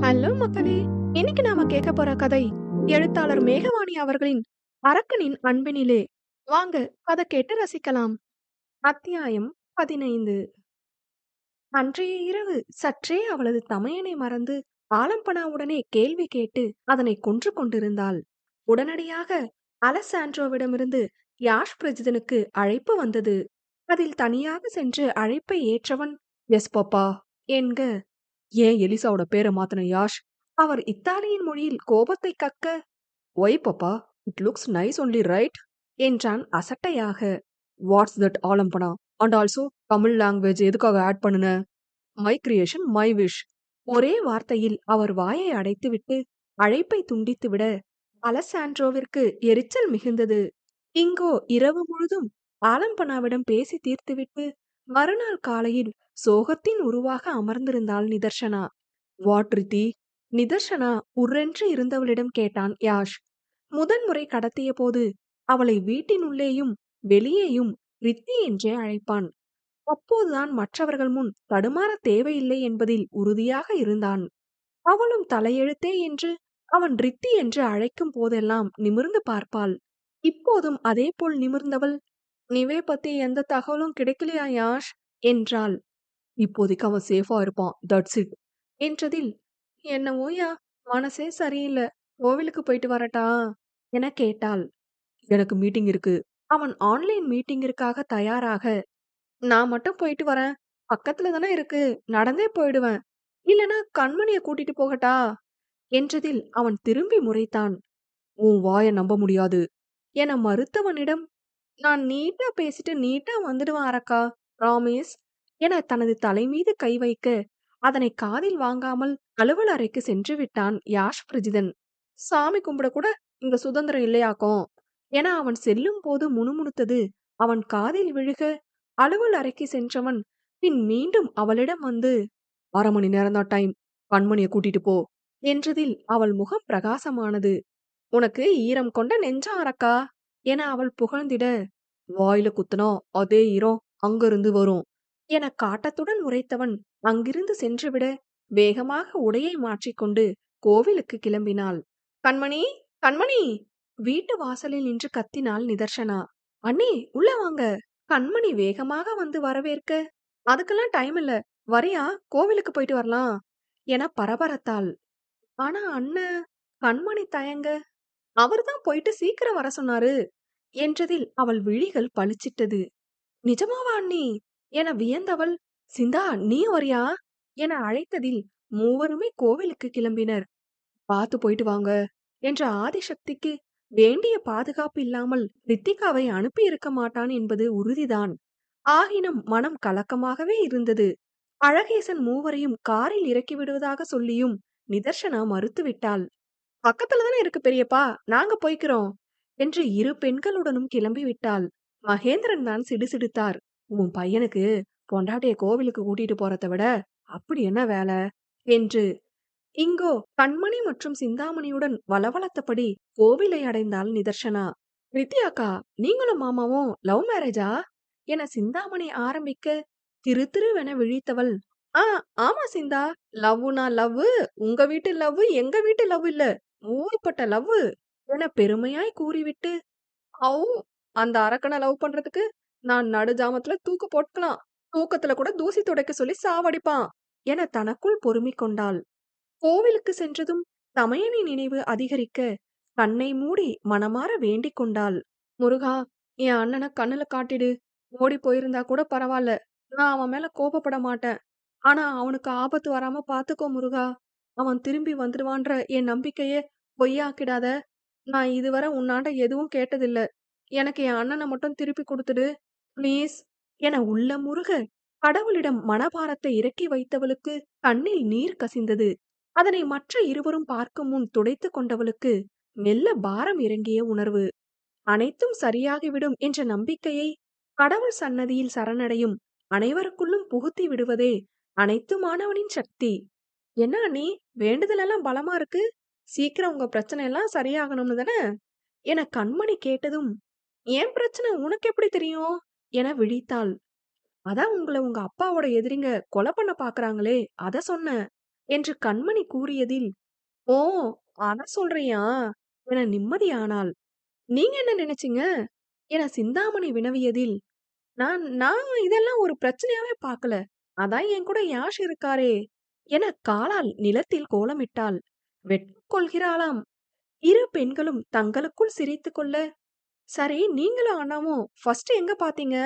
Hello மக்களே! இன்னைக்கு நாம கேட்க போற கதை எழுத்தாளர் மேகவாணி அவர்களின் அரக்கனின் அன்பினிலே. வாங்க கதை கேட்டு ரசிக்கலாம். அத்தியாயம் 15. அன்றைய இரவு சற்றே அவளது தமையனை மறந்து ஆலம்பனாவுடனே கேள்வி கேட்டு அதனை கொன்று கொண்டிருந்தாள். உடனடியாக அலெசாண்ட்ரோவிடமிருந்து யாஷ் பிரஜிதனுக்கு அழைப்பு வந்தது. அதில் தனியாக சென்று அழைப்பை ஏற்றவன் எஸ் பாப்பா என்க. ஏன் எலிசாவோட பேரை மாத்தின யாஷ்? அவர் இத்தாலியின் மொழியில் கோபத்தை கக்க, ஒய் பாப்பா, it looks nice only right என்றான் அசட்டையாக. வாட்ஸ் தட் ஆலம்பனா? அண்ட் ஆல்சோ தமிழ் லாங்குவேஜ் எதுக்காக ஆட் பண்ணுன? My creation my wish. ஒரே வார்த்தையில் அவர் வாயை அடைத்துவிட்டு அழைப்பை துண்டித்துவிட அலெசாண்ட்ரோவிற்கு எரிச்சல் மிகுந்தது. இங்கோ இரவு முழுதும் ஆலம்பனாவிடம் பேசி தீர்த்துவிட்டு மறுநாள் காலையில் சோகத்தின் உருவாக அமர்ந்திருந்தாள் நிதர்ஷனா. வாட் ரித்தி? நிதர்ஷனா உர்ரென்று இருந்தவளிடம் கேட்டான் யாஷ். முதன்முறை கடத்திய போது அவளை வீட்டினுள்ளேயும் வெளியேயும் ரித்தி என்றே அழைப்பான். அப்போதுதான் மற்றவர்கள் முன் தடுமாற தேவையில்லை என்பதில் உறுதியாக இருந்தான். அவளும் தலையெழுத்தே என்று அவன் ரித்தி என்று அழைக்கும் போதெல்லாம் நிமிர்ந்து பார்ப்பாள். இப்போதும் அதேபோல் நிமிர்ந்தவள், நிவே பத்தி எந்த தகவலும் கிடைக்கலையா யாஷ் என்றாள். இப்போதைக்கு அவன் சேஃபா இருப்பான், தட்ஸ் இட் என்றதில், என்னவோயா, மனசே சரியில்லை, கோவிலுக்கு போயிட்டு வரட்டா என கேட்டாள். எனக்கு மீட்டிங் இருக்கு. அவன் ஆன்லைன் மீட்டிங்கிற்காக தயாராக, நான் மட்டும் போயிட்டு வரேன், பக்கத்துல தானே இருக்கு, நடந்தே போயிடுவேன், இல்லனா கண்மணிய கூட்டிட்டு போகட்டா என்றதில் அவன் திரும்பி முறைத்தான். உன் வாய நம்ப முடியாது என மறுத்தவனிடம், நான் நீட்டா பேசிட்டு நீட்டா வந்துடுவேன் அரக்கா, ப்ராமிஸ் என தனது தலைமீது கை வைக்க அதனை காதில் வாங்காமல் அலுவல் அறைக்கு சென்று விட்டான் யாஷ் பிரஜிதன். சாமி கும்பிட கூட இங்க சுதந்திரம் இல்லையாக்கும் என அவன் செல்லும் போது முணுமுணுத்தது அவன் காதில் விழுக, அலுவல் அறைக்கு சென்றவன் பின் மீண்டும் அவளிடம் வந்து, அரை மணி நேரம்தான் டைம், கண்மணிய கூட்டிட்டு போ என்றதில் அவள் முகம் பிரகாசமானது. உனக்கு ஈரம் கொண்ட நெஞ்சம் அரக்கா என அவள் புகழ்ந்திட, வாயில குத்துனா அதே ஈரம் அங்கிருந்து வரும் என காட்டத்துடன் உரைத்தவன் அங்கிருந்து சென்றுவிட வேகமாக உடையை மாற்றிக்கொண்டு கோவிலுக்கு கிளம்பினாள். கண்மணி, கண்மணி! வீட்டு வாசலில் நின்று கத்தினாள் நிதர்ஷனா. அண்ணி, உள்ள வாங்க. கண்மணி வேகமாக வந்து வரவேற்க, அதுக்கெல்லாம் டைம் இல்ல, வரியா, கோவிலுக்கு போயிட்டு வரலாம் என பரபரத்தாள். ஆனா அண்ணன், கண்மணி தயங்க, அவர்தான் போயிட்டு சீக்கிரம் வர சொன்னாரு என்றதில் அவள் விழிகள் பளிச்சிட்டது. நிஜமாவா அண்ணி என வியந்தவள், சிந்தா நீ வரியா என அழைத்ததில் மூவருமே கோவிலுக்கு கிளம்பினர். பார்த்து போயிட்டு வாங்க என்ற ஆதிசக்திக்கு வேண்டிய பாதுகாப்பு இல்லாமல் ரித்திகாவை அனுப்பி இருக்க மாட்டான் என்பது உறுதிதான். ஆகினும் மனம் கலக்கமாகவே இருந்தது. அழகேசன் மூவரையும் காரில் இறக்கி விடுவதாக சொல்லியும் நிதர்ஷனா மறுத்துவிட்டாள். பக்கத்துல தானே இருக்கு பெரியப்பா, நாங்க போய்க்கிறோம் என்று இரு பெண்களுடனும் கிளம்பி விட்டாள். மகேந்திரன் தான் சிடுசிடுத்தார். உன் பையனுக்கு பொண்டாட்டிய கோவிலுக்கு கூட்டிட்டு போறதை விட அப்படி என்ன வேலை என்று. இங்கோ கண்மணி மற்றும் சிந்தாமணியுடன் வளவளத்தபடி கோவிலை அடைந்தாள் நிதர்ஷனா. வித்யாக்கா, நீங்களும் மாமாவும் லவ் மேரேஜா என சிந்தாமணி ஆரம்பிக்க, திரு திருவென விழித்தவள், ஆ ஆமா சிந்தா, லவ்னா லவ், உங்க வீட்டு லவ் எங்க வீட்டு லவ் இல்ல, ஊருப்பட்ட லவ் என பெருமையாய் கூறிவிட்டு, அவ், அந்த அரக்கனை லவ் பண்றதுக்கு நான் நடு ஜாமத்துல தூக்கு போட்டுக்கலாம், தூக்கத்துல கூட தூசி துடைக்க சொல்லி சாவடிப்பான் என தனக்குள் பொறுமிக் கொண்டாள். கோவிலுக்கு சென்றதும் தமையனை நினைவு அதிகரிக்க கண்ணை மூடி மனமாற வேண்டிக் கொண்டாள். முருகா, என் அண்ணனை கண்ணுல காட்டிடு, ஓடி போயிருந்தா கூட பரவாயில்ல, நான் அவன் மேல கோபப்பட மாட்டேன், ஆனா அவனுக்கு ஆபத்து வராம பாத்துக்கோ முருகா, அவன் திரும்பி வந்துடுவான்ற என் நம்பிக்கைய பொய்யாக்கிடாத, நான் இதுவரை உன்னாண்ட எதுவும் கேட்டதில்ல, எனக்கு என் அண்ணனை மட்டும் திருப்பி கொடுத்துடு ப்ளீஸ் என உள்ளமுருக கடவுளிடம் மனபாரத்தை இறக்கி வைத்தவளுக்கு கண்ணில் நீர் கசிந்தது. அதனை மற்ற இருவரும் பார்க்கும் முன் துடைத்துக் கொண்டவளுக்கு மெல்ல பாரம் இறங்கிய உணர்வு. அனைத்தும் சரியாகிவிடும் என்ற நம்பிக்கையை கடவுள் சன்னதியில் சரணடையும் அனைவருக்குள்ளும் புகுத்தி விடுவதே அனைத்துமானவனின் சக்தி. என்ன நீ, வேண்டுதல் எல்லாம் பலமா இருக்கு, சீக்கிரம் உங்க பிரச்சனை எல்லாம் சரியாகணும்னு தானே என கண்மணி கேட்டதும், ஏன் பிரச்சனை உனக்கு எப்படி தெரியும் என விழித்தாள். அதான் உங்களை உங்க அப்பாவோட எதிரிங்க கொலை பண்ண பாக்குறாங்களே, அத சொன்ன என்று கண்மணி கூறியதில், "ஓ! அத சொல்றியா?" என நிம்மதியானாள். "நீங்க என்ன நினைச்சீங்க?" என சிந்தாமணி வினவியதில், "நான் நான் இதெல்லாம் ஒரு பிரச்சனையாவே பார்க்கல. அதான் என் கூட யாஷ் இருக்காரே!" என காலால் நிலத்தில் கோலமிட்டாள். வெட்கம் கொள்கிறாளாம். இரு பெண்களும் தங்களுக்குள் சிரித்துக்கொள்ள, "சரி நீங்களும் அண்ணாவும் ஃபர்ஸ்ட் எங்க பார்த்தீங்க?"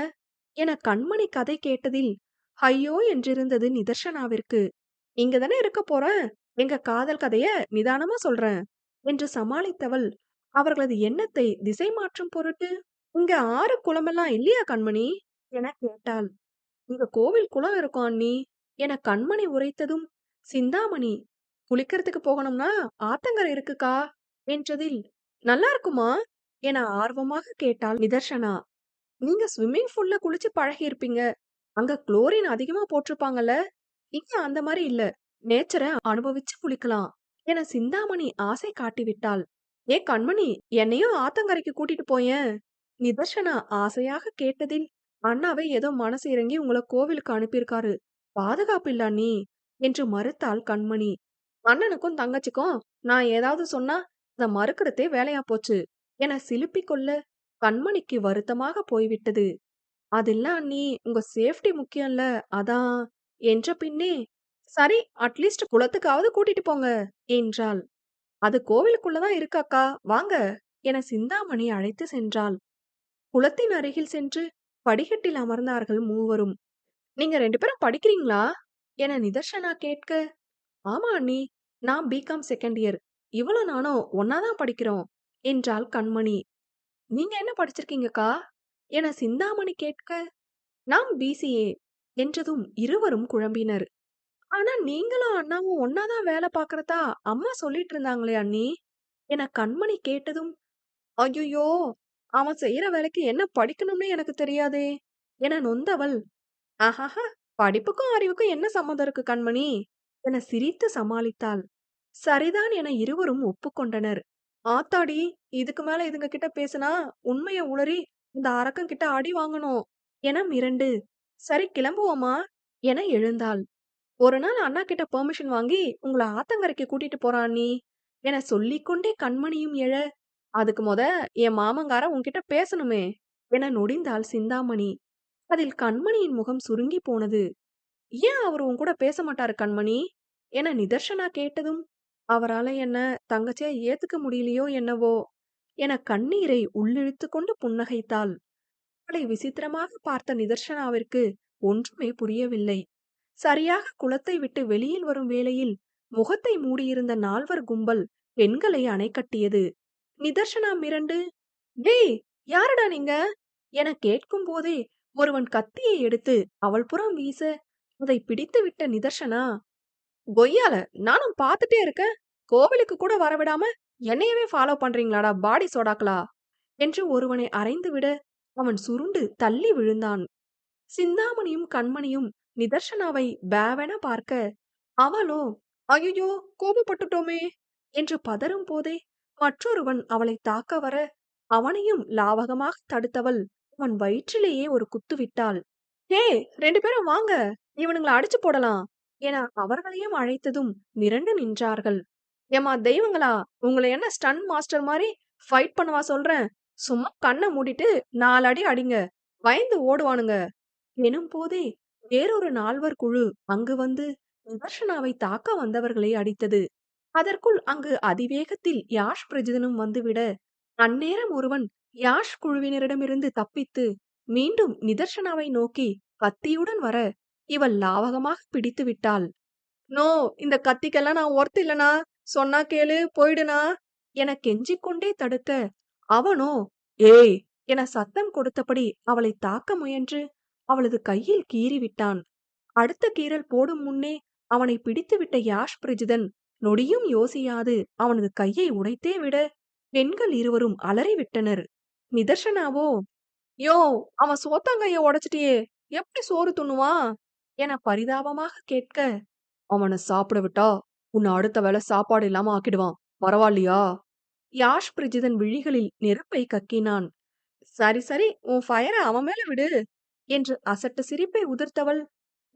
என கண்மணி கதை கேட்டதில், ஐயோ என்றிருந்தது நிதர்ஷனாவிற்கு. "இங்க தானே இருக்கப் போறேன். எங்க காதல் கதைய நிதானமா சொல்றேன்" என்று சமாளித்தவள், அவர்களது எண்ணத்தை திசை மாற்றும் பொருட்டு, "இங்க ஆறு குளமெல்லாம் இல்லையா கண்மணி?" என கேட்டாள். "இங்க கோவில் குளம் இருக்கும் அண்ணி" என கண்மணி உரைத்ததும், சிந்தாமணி, "குளிக்கிறதுக்கு போகணும்னா ஆத்தங்கரை இருக்குக்கா" என்றதில், "நல்லா இருக்குமா?" என ஆர்வமாக கேட்டாள் நிதர்ஷனா. "நீங்க ஸ்விம்மிங் பூல்ல குளிச்சு பழகியிருப்பீங்க. அங்க குளோரின் அதிகமா போட்டிருப்பாங்கல்ல. இங்க அந்த மாரி இல்ல. நேச்சர அனுபவிச்சு குளிக்கலாம்" என சிந்தாமணி ஆசை காட்டிவிட்டாள். "ஏ கண்மணி, என்னையும் ஆத்தங்கரைக்கு கூட்டிட்டு போயேன்" நிதர்ஷனா ஆசையாக கேட்டதில், "அண்ணாவே ஏதோ மனசு இறங்கி உங்கள கோவிலுக்கு அனுப்பியிருக்காரு. பாதுகாப்பு இல்ல அண்ணி" என்று மறுத்தாள் கண்மணி. "அண்ணனுக்கும் தங்கச்சிக்கும் நான் ஏதாவது சொன்னா அத மறுக்கிறதே வேலையா போச்சு" என சிலுப்பிக் கொள்ள, கண்மணிக்கு வருத்தமாக போய்விட்டது. "அதில்ல அண்ணி, உங்க சேஃப்டி முக்கியம்ல, அதான்" என்ற பின்னே, "சரி அட்லீஸ்ட் குளத்துக்காவது கூட்டிட்டு போங்க" என்றாள். "அது கோவிலுக்குள்ள தான் இருக்கு அக்கா, வாங்க" என சிந்தாமணி அழைத்து சென்றாள். குளத்தின் அருகில் சென்று படிக்கட்டில் அமர்ந்தார்கள் மூவரும். "நீங்க 2 பேரும் படிக்கிறீங்களா?" என நிதர்ஷனா கேட்க, "ஆமா அண்ணி, நான் பிகாம் செகண்ட் இயர். இவளும் நானும் ஒண்ணா தான் படிக்கிறோம்" என்றாள் கண்மணி. "நீங்க என்ன படிச்சிருக்கீங்கக்கா?" என சிந்தாமணி கேட்க, "நான் பிசிஏ" என்றதும் இருவரும் குழம்பினர். "ஆனா நீங்களும் அண்ணாவும் ஒண்ணா தான் வேலை பார்க்கறதா அம்மா சொல்லிட்டு இருந்தாங்களே அண்ணி" என கண்மணி கேட்டதும், "ஐயையோ! அவன் செய்யற வேலைக்கு என்ன படிக்கணும்னு எனக்கு தெரியாதே" என நொந்தவள், "ஆஹாஹா! படிப்புக்கும் அறிவுக்கும் என்ன சம்மந்தம் இருக்கு கண்மணி" என சிரித்து சமாளித்தாள். சரிதான் என இருவரும் ஒப்புக்கொண்டனர். "ஆத்தாடி! இதுக்கு மேல இதுங்க கிட்ட பேசினா உண்மைய உளறி இந்த அரக்கன் கிட்ட அடி வாங்கணும்" என மிரண்டு, "சரி கிளம்புவோமா" என எழுந்தாள். "ஒரு நாள் அண்ணா கிட்ட பெர்மிஷன் வாங்கி உங்கள ஆத்தங்கரைக்கு கூட்டிட்டு போறேன் அண்ணி" என சொல்லிக்கொண்டே கண்மணியும் எழ, "அதுக்கு என் மாமங்காரன் உன்கிட்ட பேசணுமே" என நொடிந்தாள் சிந்தாமணி. அதில் கண்மணியின் முகம் சுருங்கி போனது. "ஏன் அவரு உன்கூட பேச மாட்டாரு கண்மணி?" என நிதர்ஷனா கேட்டதும், "அவரால என்ன தங்கச்சியா ஏத்துக்க முடியலையோ என்னவோ" என கண்ணீரை உள்ளிழுத்துக் கொண்டு புன்னகைத்தாள். அவளை விசித்திரமாக பார்த்த நிதர்ஷனாவிற்கு ஒன்றுமே புரியவில்லை. சரியாக குளத்தை விட்டு வெளியில் வரும் வேளையில் முகத்தை மூடியிருந்த நால்வர் கும்பல் பெண்களை அணை கட்டியது. நிதர்ஷனா மிரண்டு, "டேய், யாருடா நீங்க?" என கேட்கும் போதே ஒருவன் கத்தியை எடுத்து அவள் புறம் வீச, அதை பிடித்து விட்ட நிதர்ஷனா, "கொய்யால, நானும் பார்த்துட்டே இருக்கேன். கோவிலுக்கு கூட வரவிடாம என்னையவே ஃபாலோ பண்றீங்களாடா பாடி சோடாக்களா" என்று ஒருவனை அறைந்துவிட, அவன் சுருண்டு தள்ளி விழுந்தான். சிந்தாமணியும் கண்மணியும் நிதர்ஷனாவை பேவென பார்க்க, அவளோ, "ஐயையோ! கோபப்பட்டுட்டோமே" என்று பதறும் போதே மற்றொருவன் அவளை தாக்க வர, அவனையும் லாவகமாக தடுத்தவள் அவன் வயிற்றிலேயே ஒரு குத்து விட்டாள். "ஏய், 2 பேரும் வாங்க, இவனுங்கள அடிச்சு போடலாம்" என அவர்களையும் அழைத்ததும் மிரண்டு நின்றார்கள். "ஏம்மா தெய்வங்களா, உங்கள என்ன ஸ்டண்ட் மாஸ்டர் மாரி ஃபைட் பண்ணவா சொல்றேன்? சும்மா கண்ண மூடிட்டு 4 அடி அடிங்க, பயந்து ஓடுவானுங்க" எனும் போதே வேறொரு நால்வர் குழு அங்கு வந்து நிதர்ஷனாவை தாக்க வந்தவர்களை அடித்தது. அதற்குள் அங்கு அதிவேகத்தில் யாஷ் பிரஜிதனும் வந்துவிட, அந்நேரம் ஒருவன் யாஷ் குழுவினரிடமிருந்து தப்பித்து மீண்டும் நிதர்ஷனாவை நோக்கி கத்தியுடன் வர, இவள் லாவகமாக பிடித்து விட்டாள். "நோ, இந்த கத்திக்கெல்லாம் நான் ஒர்த் இல்லனா, சொன்னா கேளு, போயிடுனா" என கெஞ்சிக் கொண்டே தடுக்க, அவனோ, "ஏய்" என சத்தம் கொடுத்தபடி அவளை தாக்க முயன்று அவளது கையில் கீறிவிட்டான். அடுத்த கீறல் போடும் முன்னே அவனை பிடித்துவிட்ட யாஷ் பிரஜிதன் நொடியும் யோசியாது அவனது கையை உடைத்தே விட, பெண்கள் இருவரும் அலறிவிட்டனர். நிதர்ஷனாவோ, "யோவ், அவன் சோத்தாங்கைய உடைச்சிட்டியே, எப்படி சோறு துண்ணுவான்" என பரிதாபமாக கேட்க, "அவன சாப்பிட விட்டா உன்னை அடுத்த வேளை சாப்பாடு இல்லாம ஆக்கிடுவான், பரவாயில்லையா" யாஷ் பிரஜிதன் விழிகளில் நெருப்பை கக்கினான். "சரி சரி, உன் ஃபயர அவன் மேல விடு" என்று அசட்டு சிரிப்பை உதிர்த்தவள்,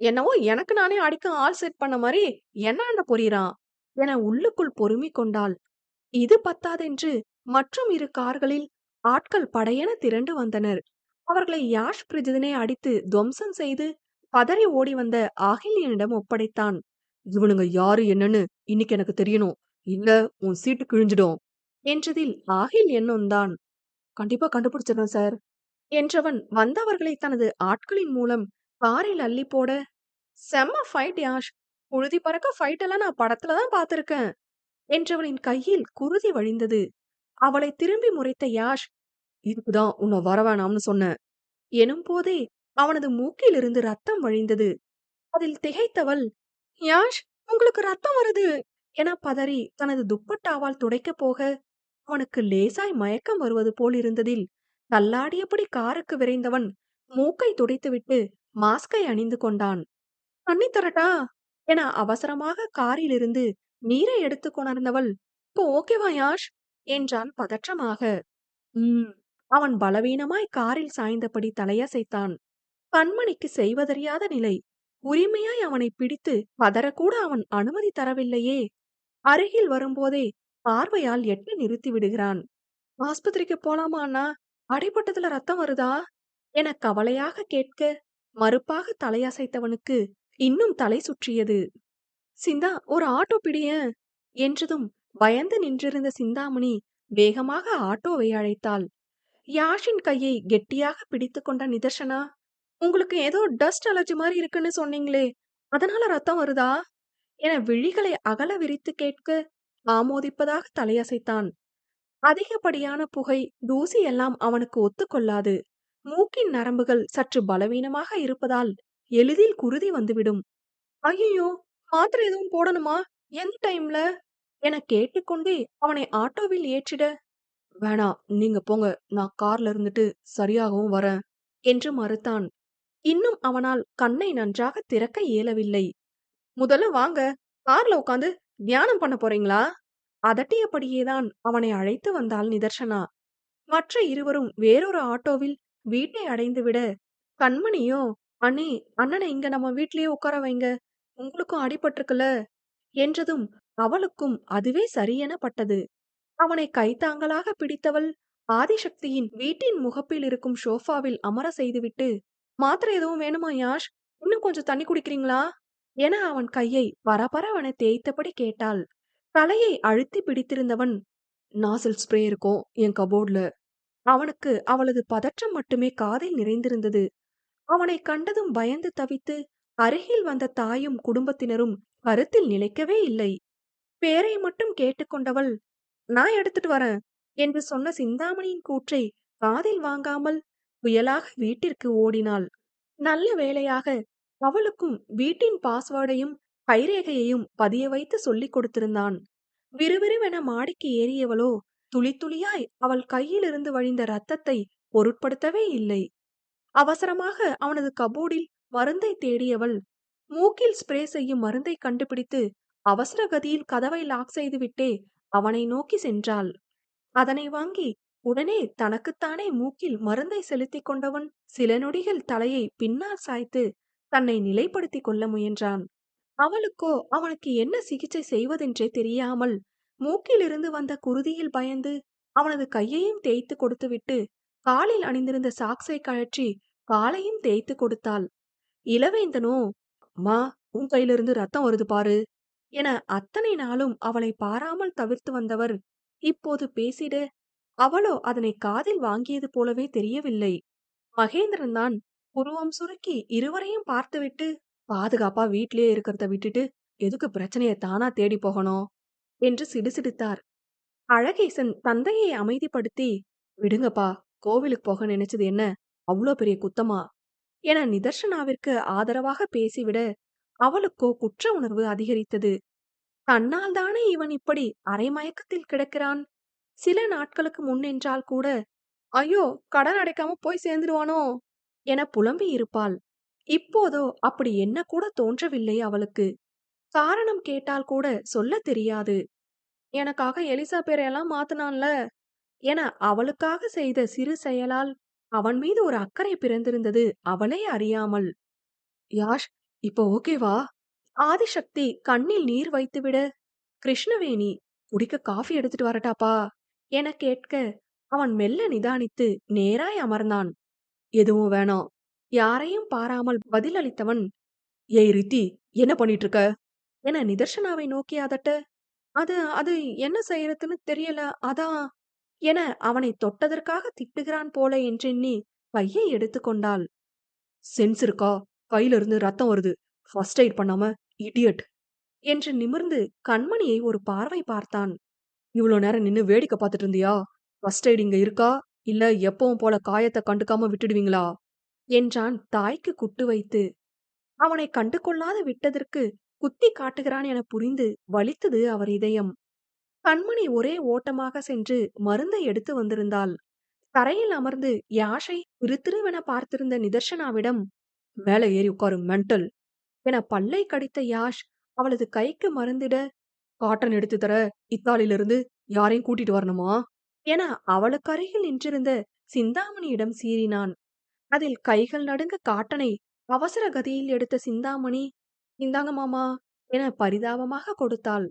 என்னவோ எனக்கு நானே அடிக்க ஆள் செட் பண்ண மாரி என்னாண்ட பொரியிறான் என உள்ளுக்குள் பொறுமிக் கொண்டாள். இது பத்தாதென்று மற்றும் இரு கார்களில் ஆட்கள் படையென திரண்டு வந்தனர். அவர்களை யாஷ் பிரிஜிதனை அடித்து துவம்சம் செய்து பதறி ஓடி வந்த ஆகில்யனிடம் ஒப்படைத்தான். இவனுங்க யாரு என்னன்னு இன்னைக்கு எனக்கு தெரியணும். இல்ல உன் சீட்டு கிழிஞ்சிடும் என்றதில் ஆகில்யன் நொந்தான். கண்டிப்பா கண்டுபிடிச்சிடுறேன் சார் என்றவன் வந்தவர்களை தனது ஆட்களின் மூலம் காரில் அள்ளி போட, செம்ம ஃபைட் யாஷ். புழுதி பறக்க ஃபைட் எல்லாம் நான் படத்துல தான் பார்த்திருக்கேன் என்றவனின் கையில் குருதி வழிந்தது. அவளை திரும்பி முறைத்த யாஷ், இதுக்குதான் உன்னை வரவேணாம்னு சொன்னேன் எனும் போதே அவனது மூக்கிலிருந்து ரத்தம் வழிந்தது. அதில் திகைத்தவள், யாஷ் உங்களுக்கு ரத்தம் வருது என பதறி தனது துப்பட்டாவால் துடைக்கப் போக, அவனுக்கு லேசாய் மயக்கம் வருவது போல் இருந்ததில் தள்ளாடியபடி காருக்கு விரைந்தவன் மூக்கை துடைத்துவிட்டு மாஸ்கை அணிந்து கொண்டான். தண்ணி தரட்டா என அவசரமாக காரிலிருந்து நீரை எடுத்து கொணர்ந்தவள், இப்போ ஓகேவா யாஷ் என்றான் பதற்றமாக. ம். அவன் பலவீனமாய் காரில் சாய்ந்தபடி தலையசைத்தான். கண்மணிக்கு செய்வதறியாத நிலை. உரிமையாய் அவனை பிடித்து பதறக்கூட அவன் அனுமதி தரவில்லையே. அருகில் வரும்போதே பார்வையால் எட்டி நிறுத்தி விடுகிறான். ஆஸ்பத்திரிக்கு போலாமா அண்ணா? அடிபட்டதுல ரத்தம் வருதா என கவலையாக கேட்க, மறுப்பாக தலையசைத்தவனுக்கு இன்னும் தலை சுற்றியது. சிந்தா ஒரு ஆட்டோ பிடியேன் என்றதும் பயந்து நின்றிருந்த சிந்தாமணி வேகமாக ஆட்டோவை அழைத்தாள். யாஷின் கையை கெட்டியாக பிடித்துக் கொண்ட நிதர்சனா, உங்களுக்கு ஏதோ டஸ்ட் அலர்ஜி மாதிரி இருக்குன்னு சொன்னீங்களே, அதனால ரத்தம் வருதா என விழிகளை அகல விரித்து கேட்க, ஆமோதிப்பதாக தலையசைத்தான். அதிகப்படியான புகை, தூசி எல்லாம் அவனுக்கு ஒத்துக்கொள்ளாது. மூக்கின் நரம்புகள் சற்று பலவீனமாக இருப்பதால் எளிதில் குருதி வந்துவிடும். ஐயையோ, மாத்திரை எதுவும் போடணுமா? எந்த டைம்ல என கேட்டுக்கொண்டே அவனை ஆட்டோவில் ஏற்றிட, வேணாம் நீங்க போங்க, நான் கார்ல இருந்துட்டு சரியாகவும் வரேன் என்று மறுத்தான். இன்னும் அவனால் கண்ணை நன்றாக திறக்க இயலவில்லை. முதல்ல வாங்க, கார்ல உட்காந்து தியானம் பண்ண போறீங்களா? அதட்டியபடியேதான் அவனை அழைத்து வந்தாள் நிதர்சனா. மற்ற இருவரும் வேறொரு ஆட்டோவில் வீட்டை அடைந்துவிட, கண்மணியோ, அண்ணே அண்ணனை இங்க நம்ம வீட்லயே உட்கார வைங்க, உங்களுக்கும் அடிபட்டிருக்குல என்றதும் அவளுக்கும் அதுவே சரியென பட்டது. அவனை கைத்தாங்கலாக பிடித்தவள் ஆதிசக்தியின் வீட்டின் முகப்பில் இருக்கும் ஷோஃபாவில் அமர செய்துவிட்டு, மாத்திரை எதுவும் வேணுமா யாஷ்? இன்னும் கொஞ்சம் தண்ணி குடிக்கிறீங்களா என அவன் கையை பரபரவென தேய்த்தபடி கேட்டாள். தலையை அழுத்தி பிடித்திருந்தவன், நாசில் ஸ்ப்ரே இருக்கும் என் கபோர்ட்ல. அவனுக்கு அவளது பதற்றம் மட்டுமே காதில் நிறைந்திருந்தது. அவனை கண்டதும் பயந்து தவித்து அருகில் வந்த தாயும் குடும்பத்தினரும் கருத்தில் நிலைக்கவே இல்லை. பேரை மட்டும் கேட்டுக்கொண்டவள், நான் எடுத்துட்டு வரேன் என்று சொன்ன சிந்தாமணியின் கூற்றை காதில் வாங்காமல் புயலாக வீட்டிற்கு ஓடினாள். நல்ல வேளையாக அவளுக்கும் வீட்டின் பாஸ்வேர்டையும் கைரேகையையும் பதிய வைத்து சொல்லிக் கொடுத்திருந்தான். விறுவிறுவென மாடிக்கு ஏறியவளோ துளி துளியாய் அவள் கையிலிருந்து வழிந்த ரத்தத்தை பொருட்படுத்தவே இல்லை. அவசரமாக அவனது கபோர்டில் மருந்தை தேடியவள் மூக்கில் ஸ்ப்ரே செய்யும் மருந்தை கண்டுபிடித்து அவசர கதியில் கதவை லாக் செய்துவிட்டே அவனை நோக்கி சென்றாள். அதனை வாங்கி உடனே தனக்குத்தானே மூக்கில் மருந்தை செலுத்திக் கொண்டவன் சில நொடிகள் தலையை பின்னால் சாய்த்து தன்னை நிலைப்படுத்திக் கொள்ள முயன்றான். அவளுக்கோ அவனுக்கு என்ன சிகிச்சை செய்வதென்றே தெரியாமல் மூக்கிலிருந்து வந்த குருதியில் பயந்து அவனது கையையும் தேய்த்து கொடுத்துவிட்டு காலில் அணிந்திருந்த சாக்ஸை கழற்றி காலையும் தேய்த்து கொடுத்தாள். இளவேந்தனோ, அம்மா உன் கையிலிருந்து ரத்தம் வருது பாரு என அத்தனை நாளும் அவளை பாராமல் தவிர்த்து வந்தவர் இப்போது பேசிட, அவளோ அதனை காதில் வாங்கியது போலவே தெரியவில்லை. மகேந்திரன் தான் புருவம் சுருக்கி இருவரையும் பார்த்துவிட்டு, பாதுகாப்பா வீட்லயே இருக்கிறத விட்டுட்டு எதுக்கு பிரச்சனைய தானா தேடி போகணும் என்று சிடுசிடுத்தார். அழகேசன் தந்தையை அமைதிப்படுத்தி, விடுங்கப்பா, கோவிலுக்கு போக நினைச்சது என்ன அவ்வளோ பெரிய குத்தமா என நிதர்சனாவிற்கு ஆதரவாக பேசிவிட, அவளுக்கோ குற்ற உணர்வு அதிகரித்தது. தன்னால் தானே இவன் இப்படி அரை மயக்கத்தில் கிடக்கிறான். சில நாட்களுக்கு முன் என்றால் கூட, ஐயோ கடன் அடைக்காம போய் சேர்ந்துடுவானோ என புலம்பி இருப்பாள். இப்போதோ அப்படி என்ன கூட தோன்றவில்லை அவளுக்கு. காரணம் கேட்டால் கூட சொல்ல தெரியாது. எனக்காக எலிசா பேரையெல்லாம் மாத்தினான்ல என அவளுக்காக செய்த சிறு செயலால் அவன் மீது ஒரு அக்கறை பிறந்திருந்தது அவளே அறியாமல். யாஷ், இப்போ ஓகேவா? ஆதிசக்தி கண்ணில் நீர் வைத்துவிட, கிருஷ்ணவேணி குடிக்க காஃபி எடுத்துட்டு வரட்டாப்பா? என கேட்க, அவன் மெல்ல நிதானித்து நேராய் அமர்ந்தான். எதுவும் வேணாம். யாரையும் பாராமல் பதிலளித்தவன், ஏய் ரித்தி, என்ன பண்ணிட்டு இருக்க? என நிதர்சனாவை நோக்கி அதட்ட, அது அது என்ன செய்யறதுன்னு தெரியல. அதான் என அவனை தொட்டதற்காக திட்டுகிறான் போல என்றெண்ணி கையை எடுத்துக்கொண்டாள். சென்ஸ் இருக்கா? கையில இருந்து ரத்தம் வருது. ஃபர்ஸ்ட் எய்ட் பண்ணாம இடியட் என்று நிமிர்ந்து கண்மணியை ஒரு பார்வை பார்த்தான். இவ்ளோ நேரம் நின்னு வேடிக்கை பார்த்துட்டு இருந்தியா? ஃபர்ஸ்ட் எய்ட் இங்க இருக்கா? இல்ல எப்பவும் போல காயத்த கண்டுக்காம விட்டுடுவீங்களா? என்றான் தாய்க்கு குட்டு வைத்து. அவனை கண்டு கொள்ளாது விட்டதற்கு குத்தி காட்டுகிறான் என புரிந்து வலித்தது அவர் இதயம். கண்மணி ஒரே ஓட்டமாக சென்று மருந்தை எடுத்து வந்திருந்தாள். தரையில் அமர்ந்து யாஷை திருதிருவென பார்த்திருந்த நிதர்சனாவிடம், மேல ஏறி உட்காரு மெண்டல் என பல்லை கடித்த யாஷ் அவளது கைக்கு மருந்திட, காட்டன் எடுத்து தர இத்தாலியிலிருந்து யாரையும் கூட்டிட்டு வரணுமா என அவளுக்கருகில் நின்றிருந்த சிந்தாமணியிடம் சீறினான். அதில் கைகள் நடுங்க காட்டனை அவசர கதியில் எடுத்த சிந்தாமணி, இந்தாங்க மாமா என பரிதாபமாக கொடுத்தாள்.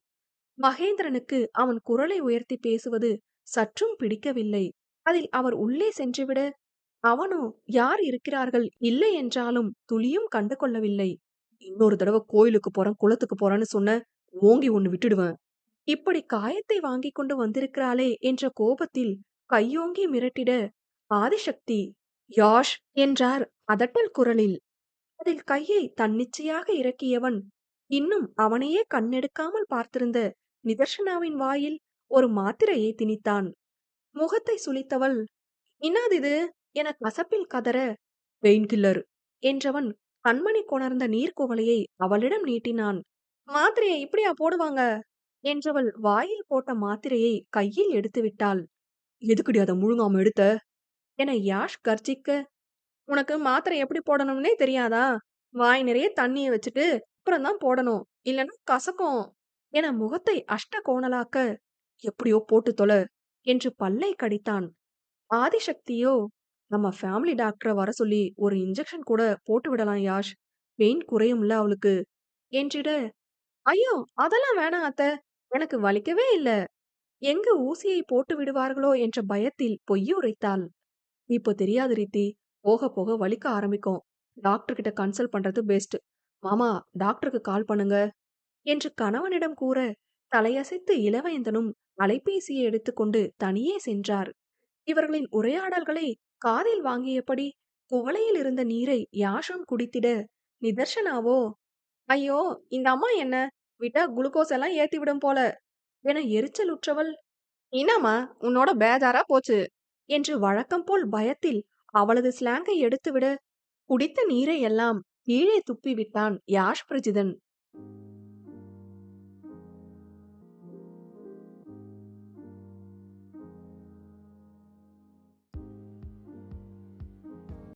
மகேந்திரனுக்கு அவன் குரலை உயர்த்தி பேசுவது சற்றும் பிடிக்கவில்லை. அதில் அவர் உள்ளே சென்றுவிட, அவனோ யார் இருக்கிறார்கள் இல்லை என்றாலும் துளியும் கண்டு கொள்ளவில்லை. இன்னொரு தடவை கோயிலுக்கு போறேன் குளத்துக்கு போறேன்னு சொன்ன, ஓங்கி ஒண்ணு விட்டுடுவேன். இப்படி காயத்தை வாங்கிக் கொண்டு வந்திருக்கிறாளே என்ற கோபத்தில் கையோங்கி மிரட்டிட, ஆதிசக்தி யாஷ் என்றார் அதட்டல் குரலில். அதில் கையை தன்னிச்சையாக இறக்கியவன் இன்னும் அவனையே கண்ணெடுக்காமல் பார்த்திருந்த நிதர்சனாவின் வாயில் ஒரு மாத்திரையை திணித்தான். முகத்தை சுளித்தவள், இன்னாது இது என கசப்பில் கதற, பெயின் கில்லர் என்றவன் கண்மணி கொணர்ந்த நீர்க்குவளையை அவளிடம் நீட்டினான். மாத்திரையை இப்படியா போடுவாங்க என்றவள் வாயில் போட்ட மாத்திரையை கையில் எடுத்து விட்டாள். எதுக்குடி அதை முழுங்காம எடுத்த என யாஷ் கர்ஜிக்க, உனக்கு மாத்திரை எப்படி போடணும்னே தெரியாதா? வாய் நிறைய தண்ணிய வச்சுட்டு அப்புறம் தான் போடணும். இல்லன்னா கசக்கும் என முகத்தை அஷ்ட கோணலாக்க, எப்படியோ போட்டு தொலை என்று பல்லை கடித்தான். ஆதிசக்தியோ, நம்ம ஃபேமிலி டாக்டரை வர சொல்லி ஒரு இன்ஜெக்ஷன் கூட போட்டு விடலாம் யாஷ். பெயின் குறையும்ல அவளுக்கு என்றிட, ஐயோ அதெல்லாம் வேணாம் அத்த. எனக்கு வலிக்கவே இல்ல. எங்க ஊசியை போட்டு விடுவார்களோ என்ற பயத்தில் பொய் உரைத்தாள். இப்போ தெரியாது ரீத்தி. போக போக வலிக்க ஆரம்பிக்கும். டாக்டர் கிட்ட கன்சல்ட் பண்றது பெஸ்ட். மாமா, டாக்டருக்கு கால் பண்ணுங்க என்று கணவனிடம் கூற, தலையசைத்து இளவேந்தனும் அலைபேசியை எடுத்துக்கொண்டு தனியே சென்றார். இவர்களின் உரையாடல்களை காதில் வாங்கியபடி குவளையில் இருந்த நீரை யாஷும் குடித்திட, நிதர்சனாவோ, ஐயோ இந்த அம்மா என்ன விட்டா குளுக்கோஸ் எல்லாம் ஏத்தி விடும் போல என எரிச்சலுற்றவள், இனாமா உன்னோட பேஜாரா போச்சு என்று வழக்கம் போல் பயத்தில் அவளது ஸ்லாங்கை எடுத்துவிட, குடித்த நீரை எல்லாம் கீழே துப்பி விட்டான் யாஷ் பிரஜிதன்.